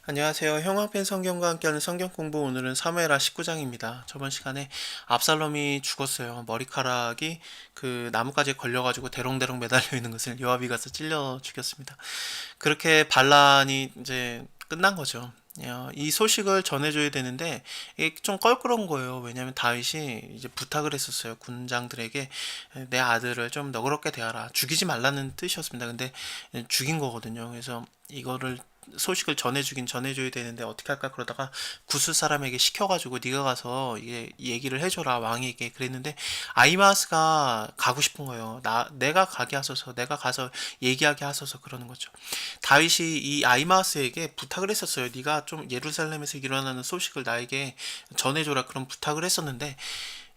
안녕하세요. 형광펜 성경과 함께하는 성경 공부 오늘은 사무엘하 19장입니다. 저번 시간에 압살롬이 죽었어요. 머리카락이 그 나뭇가지에 걸려가지고 대롱대롱 매달려 있는 것을 요압이 가서 찔러 죽였습니다. 그렇게 반란이 이제 끝난 거죠. 이 소식을 전해줘야 되는데 이게 좀 껄끄러운 거예요. 왜냐하면 다윗이 이제 부탁을 했었어요. 군장들에게 내 아들을 좀 너그럽게 대하라. 죽이지 말라는 뜻이었습니다. 근데 죽인 거거든요. 그래서 이거를 소식을 전해주긴 전해줘야 되는데 어떻게 할까 그러다가 구스 사람에게 시켜가지고 네가 가서 이게 얘기를 해줘라 왕에게 그랬는데 아이마스가 가고 싶은 거예요. 내가 가게 하소서 내가 가서 얘기하게 하소서 그러는 거죠. 다윗이 이 아이마스에게 부탁을 했었어요. 네가 좀 예루살렘에서 일어나는 소식을 나에게 전해줘라 그런 부탁을 했었는데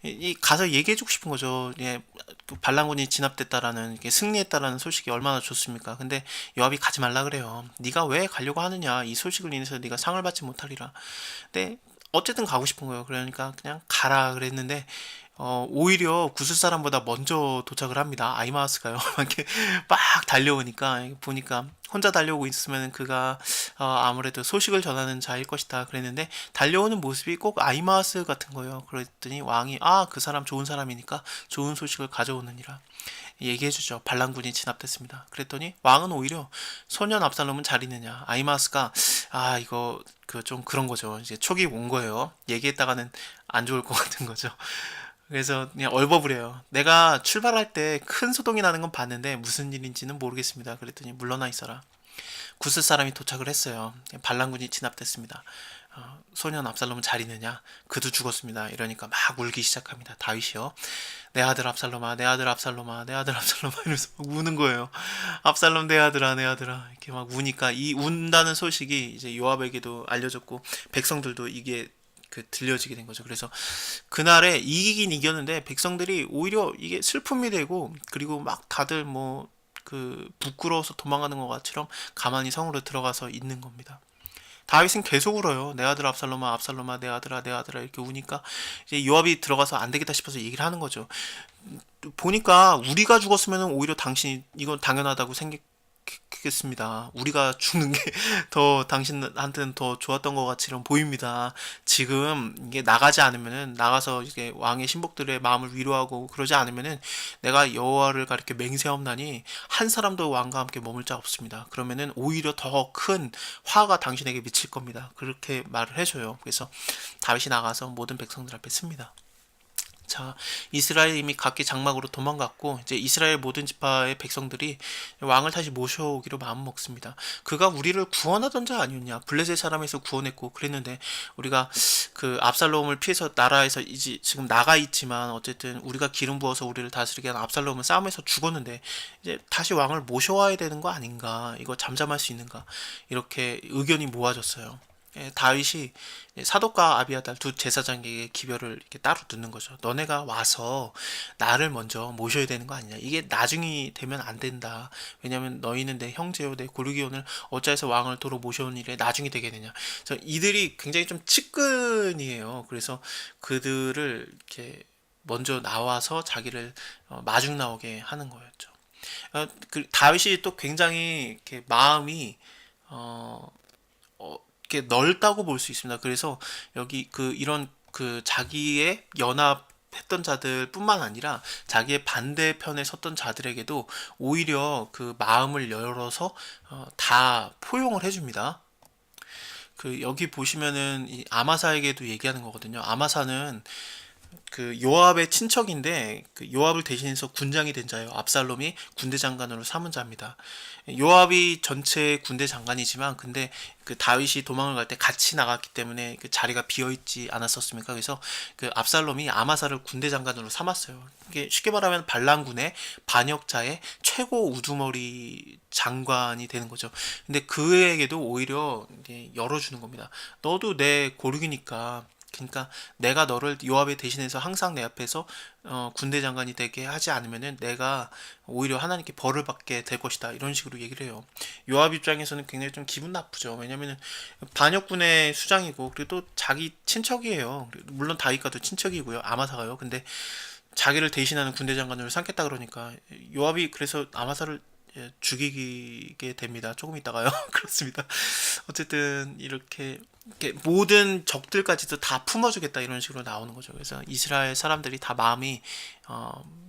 이 가서 얘기해주고 싶은 거죠. 예, 그 반란군이 진압됐다라는 승리했다라는 소식이 얼마나 좋습니까? 근데 요압이 가지 말라 그래요. 네가 왜 가려고 하느냐? 이 소식을 인해서 네가 상을 받지 못하리라. 근데 어쨌든 가고 싶은 거예요. 그러니까 그냥 가라 그랬는데 오히려 구슬 사람보다 먼저 도착을 합니다. 아이마스가요. 이렇게 막 달려오니까 보니까 혼자 달려오고 있으면 그가 아무래도 소식을 전하는 자일 것이다 그랬는데 달려오는 모습이 꼭 아이마스 같은 거예요. 그랬더니 왕이 그 사람 좋은 사람이니까 좋은 소식을 가져오느니라 얘기해주죠. 반란군이 진압됐습니다. 그랬더니 왕은 오히려 소년 압살롬은 잘 있느냐. 아이마스가 이거 그 좀 그런 거죠. 이제 촉이 온 거예요. 얘기했다가는 안 좋을 것 같은 거죠. 그래서 그냥 얼버무려요. 내가 출발할 때 큰 소동이 나는 건 봤는데 무슨 일인지는 모르겠습니다. 그랬더니 물러나 있어라. 구스 사람이 도착을 했어요. 반란군이 진압됐습니다. 소년 압살롬은 잘 있느냐? 그도 죽었습니다. 이러니까 막 울기 시작합니다. 다윗이요. 내 아들 압살롬아, 내 아들 압살롬아, 내 아들 압살롬아 이러면서 막 우는 거예요. 압살롬 내 아들아, 내 아들아 이렇게 막 우니까 이 운다는 소식이 이제 요압에게도 알려졌고 백성들도 이게 들려지게 된 거죠. 그래서 그날에 이기긴 이겼는데 백성들이 오히려 이게 슬픔이 되고 그리고 막 다들 뭐 부끄러워서 도망가는 것처럼 가만히 성으로 들어가서 있는 겁니다. 다윗은 계속 울어요. 내 아들 압살롬아, 압살롬아, 내 아들아, 내 아들아 이렇게 우니까 이제 요압이 들어가서 안 되겠다 싶어서 얘기를 하는 거죠. 보니까 우리가 죽었으면 오히려 당신이 이건 당연하다고 생각했겠습니다. 우리가 죽는 게 더 당신한테는 더 좋았던 것 같이는 보입니다. 지금 이게 나가지 않으면은 나가서 이게 왕의 신복들의 마음을 위로하고 그러지 않으면은 내가 여호와를 가리켜 맹세하옵나니 한 사람도 왕과 함께 머물 자 없습니다. 그러면은 오히려 더 큰 화가 당신에게 미칠 겁니다. 그렇게 말을 해줘요. 그래서 다윗이 나가서 모든 백성들 앞에 씁니다. 자, 이스라엘 이미 각기 장막으로 도망갔고 이제 이스라엘 모든 지파의 백성들이 왕을 다시 모셔오기로 마음먹습니다. 그가 우리를 구원하던 자 아니었냐? 블레셋 사람에서 구원했고 그랬는데 우리가 그 압살롬을 피해서 나라에서 이제 지금 나가 있지만 어쨌든 우리가 기름 부어서 우리를 다스리게 한 압살롬은 싸움에서 죽었는데 이제 다시 왕을 모셔와야 되는 거 아닌가? 이거 잠잠할 수 있는가? 이렇게 의견이 모아졌어요. 다윗이 사독과 아비아달 두 제사장에게 기별을 이렇게 따로 두는 거죠. 너네가 와서 나를 먼저 모셔야 되는 거 아니냐. 이게 나중이 되면 안 된다. 왜냐면 너희는 내 형제요, 내 고르기온을 어찌해서 왕을 도로 모셔온 일에 나중이 되겠느냐. 그래서 이들이 굉장히 좀 측근이에요. 그래서 그들을 이렇게 먼저 나와서 자기를 마중 나오게 하는 거였죠. 다윗이 또 굉장히 이렇게 마음이 어, 이렇게 넓다고 볼 수 있습니다. 그래서 여기 이런 자기의 연합했던 자들뿐만 아니라 자기의 반대편에 섰던 자들에게도 오히려 그 마음을 열어서 다 포용을 해줍니다. 여기 보시면은 이 아마사에게도 얘기하는 거거든요. 아마사는 요압의 친척인데 요압을 대신해서 군장이 된 자예요. 압살롬이 군대 장관으로 삼은 자입니다. 요압이 전체 군대 장관이지만 근데 다윗이 도망을 갈 때 같이 나갔기 때문에 자리가 비어 있지 않았었습니까? 그래서 압살롬이 아마사를 군대 장관으로 삼았어요. 이게 쉽게 말하면 반란군의 반역자의 최고 우두머리 장관이 되는 거죠. 근데 그에게도 오히려 열어주는 겁니다. 너도 내 고륙이니까 그러니까 내가 너를 요압에 대신해서 항상 내 앞에서 군대 장관이 되게 하지 않으면은 내가 오히려 하나님께 벌을 받게 될 것이다 이런 식으로 얘기를 해요. 요압 입장에서는 굉장히 좀 기분 나쁘죠. 왜냐면은 반역군의 수장이고 그리고 또 자기 친척이에요. 물론 다윗과도 친척이고요. 아마사가요. 근데 자기를 대신하는 군대 장관으로 삼겠다 그러니까 요압이 그래서 아마사를 죽이게 됩니다. 조금 있다가요. 그렇습니다. 어쨌든 이렇게 모든 적들까지도 다 품어주겠다 이런 식으로 나오는 거죠. 그래서 이스라엘 사람들이 다 마음이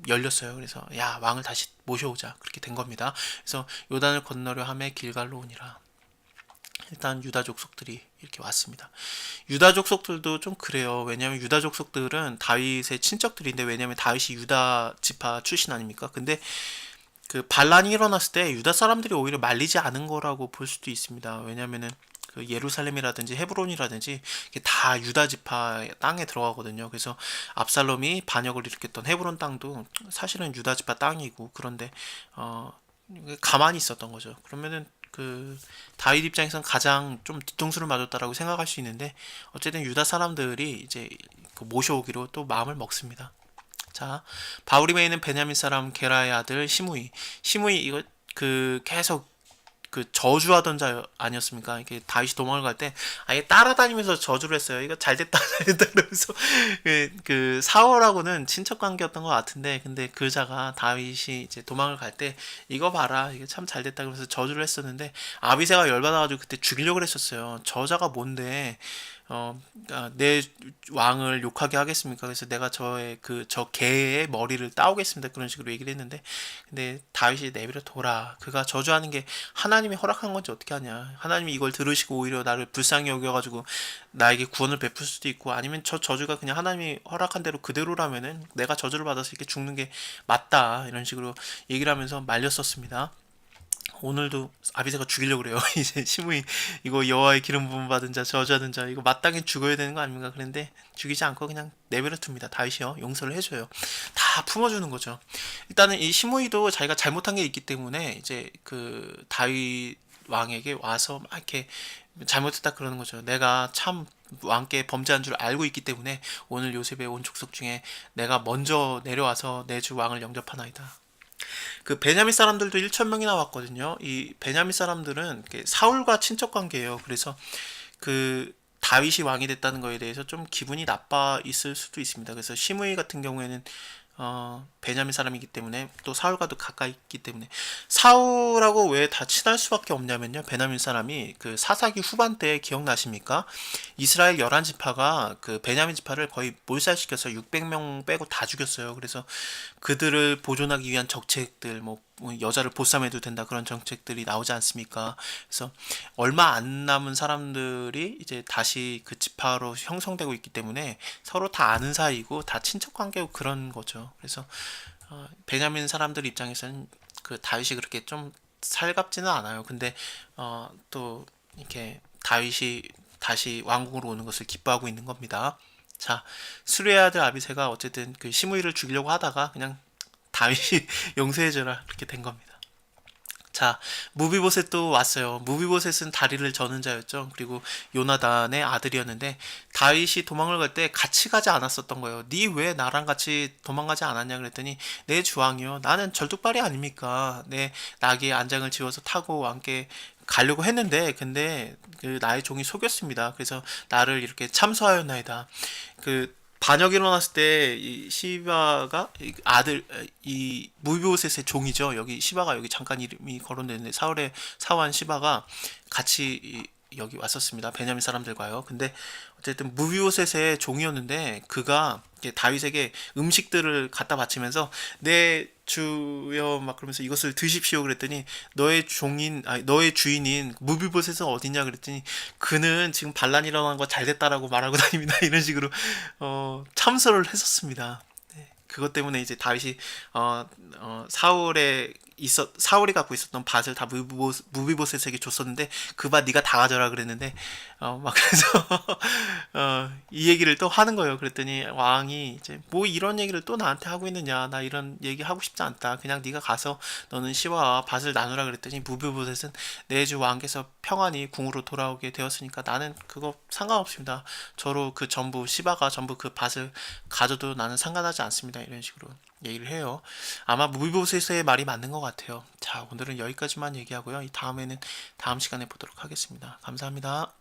열렸어요. 그래서 야 왕을 다시 모셔오자 그렇게 된 겁니다. 그래서 요단을 건너려 하며 길갈로 오니라. 일단 유다 족속들이 이렇게 왔습니다. 유다 족속들도 좀 그래요. 왜냐하면 유다 족속들은 다윗의 친척들인데, 왜냐하면 다윗이 유다 지파 출신 아닙니까? 근데 그 반란이 일어났을 때 유다 사람들이 오히려 말리지 않은 거라고 볼 수도 있습니다. 왜냐면은 그 예루살렘이라든지 헤브론이라든지 이게 다 유다 지파 땅에 들어가거든요. 그래서 압살롬이 반역을 일으켰던 헤브론 땅도 사실은 유다 지파 땅이고, 그런데 어 가만히 있었던 거죠. 그러면은 그 다윗 입장에선 가장 좀 뒤통수를 맞았다라고 생각할 수 있는데, 어쨌든 유다 사람들이 이제 그 모셔오기로 또 마음을 먹습니다. 자, 바울임에 있는 베냐민 사람 게라의 아들 시므이 이거 그 계속 그 저주하던 자 아니었습니까? 이렇게 다윗이 도망을 갈 때 아예 따라다니면서 저주를 했어요. 이거 잘 됐다, 잘 됐다 그러면서 그 사울하고는 친척 관계였던 것 같은데, 근데 그 자가 다윗이 이제 도망을 갈 때 이거 봐라, 이게 참 잘 됐다 그러면서 저주를 했었는데, 아비새가 열받아가지고 그때 죽이려고 했었어요. 저자가 뭔데 내 왕을 욕하게 하겠습니까? 그래서 내가 저 개의 머리를 따오겠습니다. 그런 식으로 얘기를 했는데, 근데 다윗이 내버려 둬라. 그가 저주하는 게 하나님이 허락한 건지 어떻게 하냐. 하나님이 이걸 들으시고 오히려 나를 불쌍히 여겨가지고 나에게 구원을 베풀 수도 있고, 아니면 저 저주가 그냥 하나님이 허락한 대로 그대로라면은 내가 저주를 받아서 이렇게 죽는 게 맞다. 이런 식으로 얘기를 하면서 말렸었습니다. 오늘도 아비새가 죽이려고 그래요. 이제 시므이 이거 여호와의 기름 부음 받은 자 저주하는 자 이거 마땅히 죽어야 되는 거 아닙니까? 그런데 죽이지 않고 그냥 내버려 둡니다. 다윗이요, 용서를 해줘요. 다 품어주는 거죠. 일단은 이 시므이도 자기가 잘못한 게 있기 때문에 이제 그 다윗 왕에게 와서 막 이렇게 잘못했다 그러는 거죠. 내가 참 왕께 범죄한 줄 알고 있기 때문에 오늘 요셉의 온 족속 중에 내가 먼저 내려와서 내 주 왕을 영접하나이다. 그 베냐민 사람들도 1천 명이나 왔거든요. 이 베냐민 사람들은 사울과 친척 관계예요. 그래서 그 다윗이 왕이 됐다는 거에 대해서 좀 기분이 나빠 있을 수도 있습니다. 그래서 시므이 같은 경우에는 베냐민 사람이기 때문에, 또 사울과도 가까이 있기 때문에, 사울하고 왜 다 친할 수밖에 없냐면요, 베냐민 사람이 그 사사기 후반때 기억나십니까? 이스라엘 11지파가 그 베냐민 지파를 거의 몰살시켜서 600명 빼고 다 죽였어요. 그래서 그들을 보존하기 위한 정책들, 뭐 여자를 보쌈해도 된다 그런 정책들이 나오지 않습니까? 그래서 얼마 안 남은 사람들이 이제 다시 그 지파로 형성되고 있기 때문에 서로 다 아는 사이고 다 친척 관계고 그런 거죠. 그래서 베냐민 사람들 입장에서는 그 다윗이 그렇게 좀 살갑지는 않아요. 근데 또 이렇게 다윗이 다시 왕궁으로 오는 것을 기뻐하고 있는 겁니다. 자, 수레의 아들 아비새가 어쨌든 그 시므이를 죽이려고 하다가 그냥 다윗이 용서해줘라 그렇게 된 겁니다. 자, 무비보셋도 왔어요. 무비보셋은 다리를 저는 자였죠. 그리고 요나단의 아들이었는데 다윗이 도망을 갈 때 같이 가지 않았었던 거예요. 니 왜 나랑 같이 도망가지 않았냐 그랬더니, 내 주왕이요, 나는 절뚝발이 아닙니까? 내 나귀의 안장을 지워서 타고 함께 가려고 했는데, 근데 그 나의 종이 속였습니다. 그래서 나를 이렇게 참소하였나이다. 그 반역이 일어났을 때 이 시바가 이 아들 이 무비보셋의 종이죠. 여기 시바가 여기 잠깐 이름이 거론되는데, 사울의 사환 시바가 같이 여기 왔었습니다. 베냐민 사람들과요. 근데 어쨌든 무비보셋의 종이었는데, 그가 다윗에게 음식들을 갖다 바치면서 내 주여 막 그러면서 이것을 드십시오 그랬더니, 너의 주인인 무비보셋은 어디냐 그랬더니, 그는 지금 반란 일어난 거 잘 됐다라고 말하고 다닙니다. 이런 식으로 참설을 했었습니다. 네, 그것 때문에 이제 다윗이 사울이 갖고 있었던 밭을 다 무비보셋에게 줬었는데, 그 밭 네가 다 가져라 그랬는데, 막 그래서 이 얘기를 또 하는 거예요. 그랬더니 왕이 이제 뭐 이런 얘기를 또 나한테 하고 있느냐, 나 이런 얘기 하고 싶지 않다, 그냥 네가 가서 너는 시와와 밭을 나누라 그랬더니, 무비보셋은 내 주 왕께서 평안히 궁으로 돌아오게 되었으니까 나는 그거 상관없습니다. 저로 그 전부 시바가 전부 그 밭을 가져도 나는 상관하지 않습니다. 이런 식으로 얘기를 해요. 아마 무비보셋의 말이 맞는 것 같아요. 자, 오늘은 여기까지만 얘기하고요. 이 다음에는 다음 시간에 보도록 하겠습니다. 감사합니다.